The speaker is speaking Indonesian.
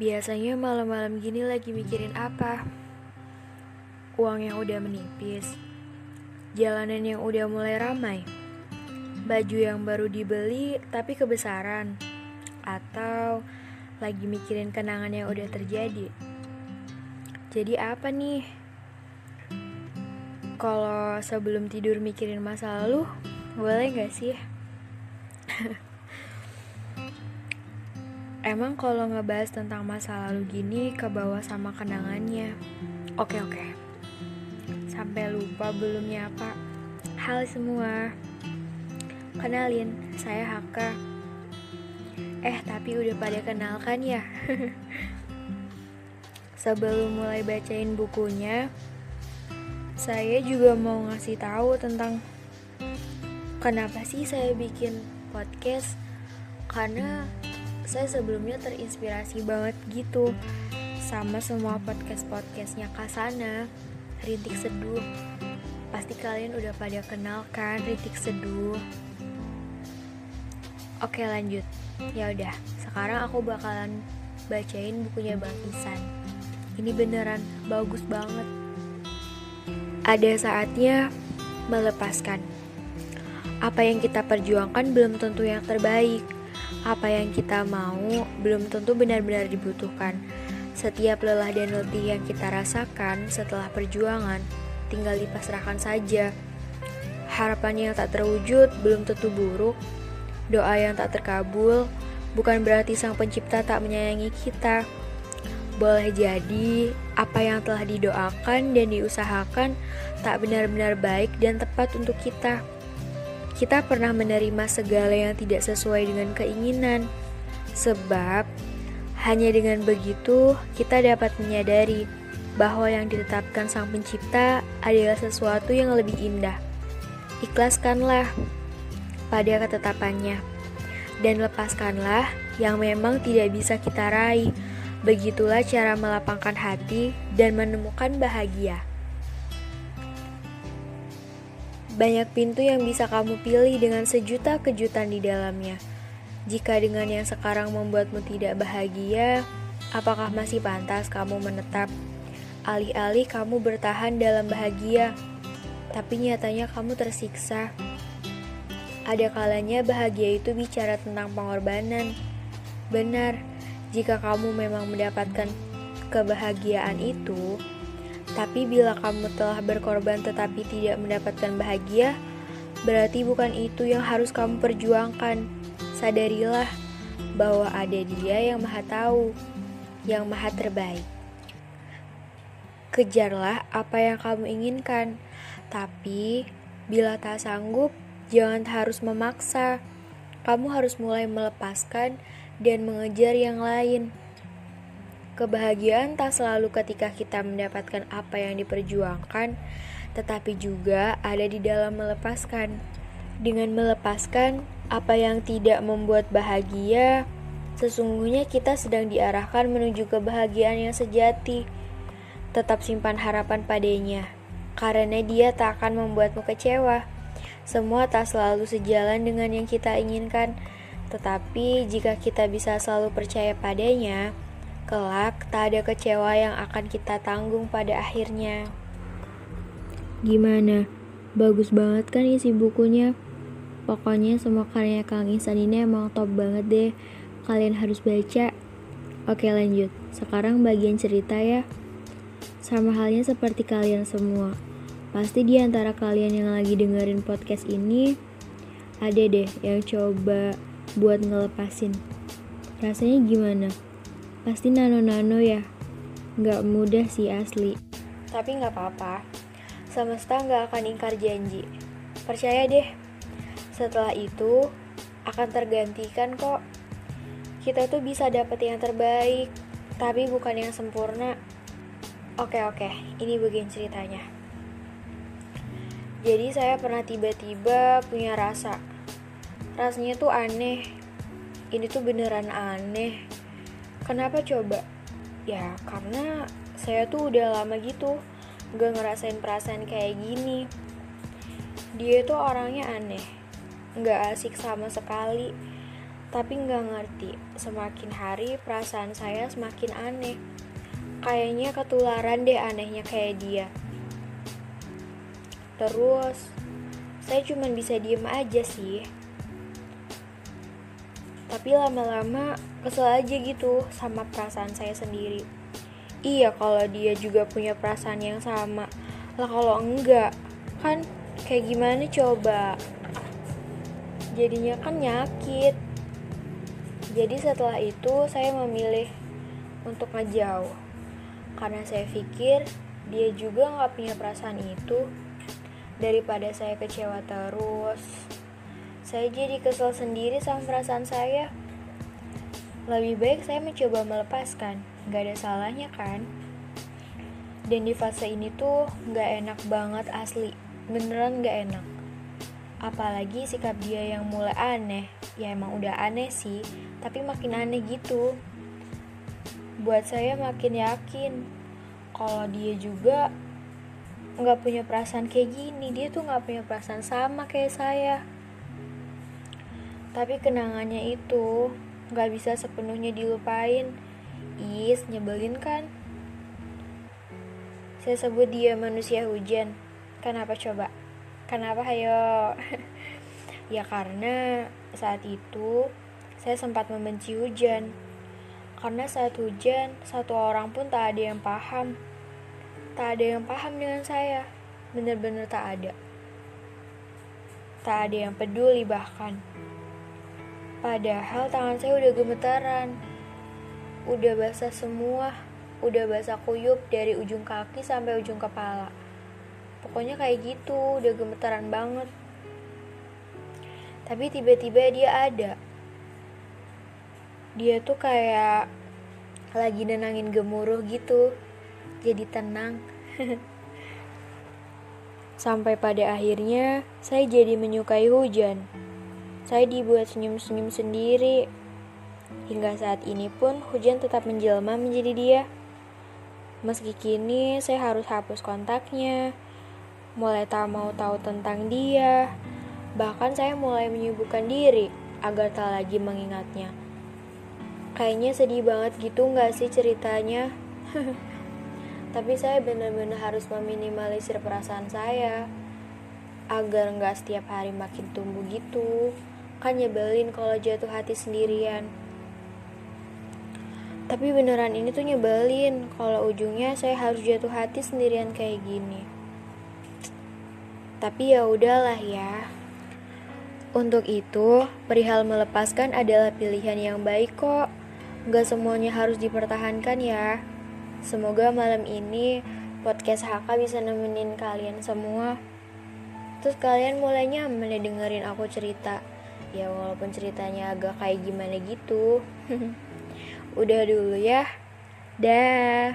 Biasanya malam-malam gini lagi mikirin apa? Uang yang udah menipis, jalanan yang udah mulai ramai, baju yang baru dibeli tapi kebesaran, atau lagi mikirin kenangan yang udah terjadi. Jadi apa nih? Kalau sebelum tidur mikirin masa lalu, boleh gak sih? Emang kalau ngebahas tentang masa lalu gini kebawa sama kenangannya. Oke. Sampai lupa belum nyapa. Halo semua. Kenalin, saya Haka. Tapi udah pada kenal kan ya? Sebelum mulai bacain bukunya, saya juga mau ngasih tahu tentang kenapa sih saya bikin podcast. Karena saya sebelumnya terinspirasi banget gitu sama semua podcast-podcastnya Kasana, Rintik Seduh. Pasti kalian udah pada kenal kan Rintik Seduh. Oke, lanjut. Ya udah, sekarang aku bakalan bacain bukunya Bang Isan. Ini beneran bagus banget. Ada saatnya melepaskan. Apa yang kita perjuangkan belum tentu yang terbaik. Apa yang kita mau belum tentu benar-benar dibutuhkan. Setiap lelah dan letih yang kita rasakan setelah perjuangan tinggal dipasrahkan saja. Harapan yang tak terwujud belum tentu buruk. Doa yang tak terkabul bukan berarti Sang Pencipta tak menyayangi kita. Boleh jadi apa yang telah didoakan dan diusahakan tak benar-benar baik dan tepat untuk kita. Kita pernah menerima segala yang tidak sesuai dengan keinginan, sebab hanya dengan begitu kita dapat menyadari bahwa yang ditetapkan Sang Pencipta adalah sesuatu yang lebih indah. Ikhlaskanlah pada ketetapannya, dan lepaskanlah yang memang tidak bisa kita raih. Begitulah cara melapangkan hati dan menemukan bahagia. Banyak pintu yang bisa kamu pilih dengan sejuta kejutan di dalamnya. Jika dengan yang sekarang membuatmu tidak bahagia, apakah masih pantas kamu menetap? Alih-alih kamu bertahan dalam bahagia, tapi nyatanya kamu tersiksa. Ada kalanya bahagia itu bicara tentang pengorbanan. Benar, jika kamu memang mendapatkan kebahagiaan itu, tapi bila kamu telah berkorban tetapi tidak mendapatkan bahagia, berarti bukan itu yang harus kamu perjuangkan. Sadarilah bahwa ada Dia yang Maha Tahu, yang Maha Terbaik. Kejarlah apa yang kamu inginkan, tapi bila tak sanggup, jangan harus memaksa. Kamu harus mulai melepaskan dan mengejar yang lain. Kebahagiaan tak selalu ketika kita mendapatkan apa yang diperjuangkan, tetapi juga ada di dalam melepaskan. Dengan melepaskan apa yang tidak membuat bahagia, sesungguhnya kita sedang diarahkan menuju kebahagiaan yang sejati. Tetap simpan harapan padanya, karena Dia tak akan membuatmu kecewa. Semua tak selalu sejalan dengan yang kita inginkan, tetapi jika kita bisa selalu percaya padanya, kelak tak ada kecewa yang akan kita tanggung pada akhirnya. Gimana? Bagus banget kan isi bukunya? Pokoknya semua karya Kang Ihsan ini emang top banget deh. Kalian harus baca. Oke, lanjut. Sekarang bagian cerita ya. Sama halnya seperti kalian semua. Pasti di antara kalian yang lagi dengerin podcast ini ada deh yang coba buat ngelepasin. Rasanya gimana? Pasti nano-nano ya. Gak mudah sih asli. Tapi gak apa-apa. Semesta gak akan ingkar janji. Percaya deh. Setelah itu akan tergantikan kok. Kita tuh bisa dapet yang terbaik, tapi bukan yang sempurna. Oke, ini bagian ceritanya. Jadi saya pernah tiba-tiba punya rasa. Rasanya tuh aneh. Ini tuh beneran aneh. Kenapa coba? Ya karena saya tuh udah lama gitu gak ngerasain perasaan kayak gini. Dia tuh orangnya aneh, gak asik sama sekali. Tapi nggak ngerti, semakin hari perasaan saya semakin aneh. Kayaknya ketularan deh anehnya kayak dia. Terus, saya cuma bisa diem aja sih. Tapi lama-lama kesel aja gitu sama perasaan saya sendiri. Iya kalau dia juga punya perasaan yang sama. Lah kalau enggak, kan kayak gimana coba? Jadinya kan nyakit. Jadi setelah itu saya memilih untuk ngejauh. Karena saya pikir dia juga gak punya perasaan itu. Daripada saya kecewa terus, saya jadi kesel sendiri sama perasaan saya. Lebih baik saya mencoba melepaskan, gak ada salahnya kan? Dan di fase ini tuh gak enak banget asli, beneran gak enak. Apalagi sikap dia yang mulai aneh. Ya emang udah aneh sih, tapi makin aneh gitu. Buat saya makin yakin kalau dia juga gak punya perasaan kayak gini. Dia tuh gak punya perasaan sama kayak saya. Tapi kenangannya itu gak bisa sepenuhnya dilupain. Nyebelin kan? Saya sebut dia manusia hujan. Kenapa coba? Kenapa hayo? Ya karena saat itu saya sempat membenci hujan. Karena saat hujan, satu orang pun tak ada yang paham. Tak ada yang paham dengan saya. Benar-benar tak ada. Tak ada yang peduli bahkan. Padahal tangan saya udah gemetaran. Udah basah semua. Udah basah kuyup dari ujung kaki sampai ujung kepala. Pokoknya kayak gitu, udah gemetaran banget. Tapi tiba-tiba dia ada. Dia tuh kayak lagi nenangin gemuruh gitu. Jadi tenang. Sampai pada akhirnya saya jadi menyukai hujan. Saya dibuat senyum-senyum sendiri. Hingga saat ini pun hujan tetap menjelma menjadi dia. Meski kini saya harus hapus kontaknya, mulai tak mau tahu tentang dia. Bahkan saya mulai menyibukkan diri agar tak lagi mengingatnya. Kayaknya sedih banget gitu gak sih ceritanya? Tapi saya benar-benar harus meminimalisir perasaan saya agar gak setiap hari makin tumbuh gitu. Kan nyebelin kalau jatuh hati sendirian. Tapi beneran ini tuh nyebelin kalau ujungnya saya harus jatuh hati sendirian kayak gini. Tapi ya udahlah ya. Untuk itu, perihal melepaskan adalah pilihan yang baik kok. Gak semuanya harus dipertahankan ya. Semoga malam ini podcast HK bisa nemenin kalian semua. Terus kalian mulai nyaman ya dengerin aku cerita. Ya walaupun ceritanya agak kayak gimana gitu. Udah dulu ya. Dah.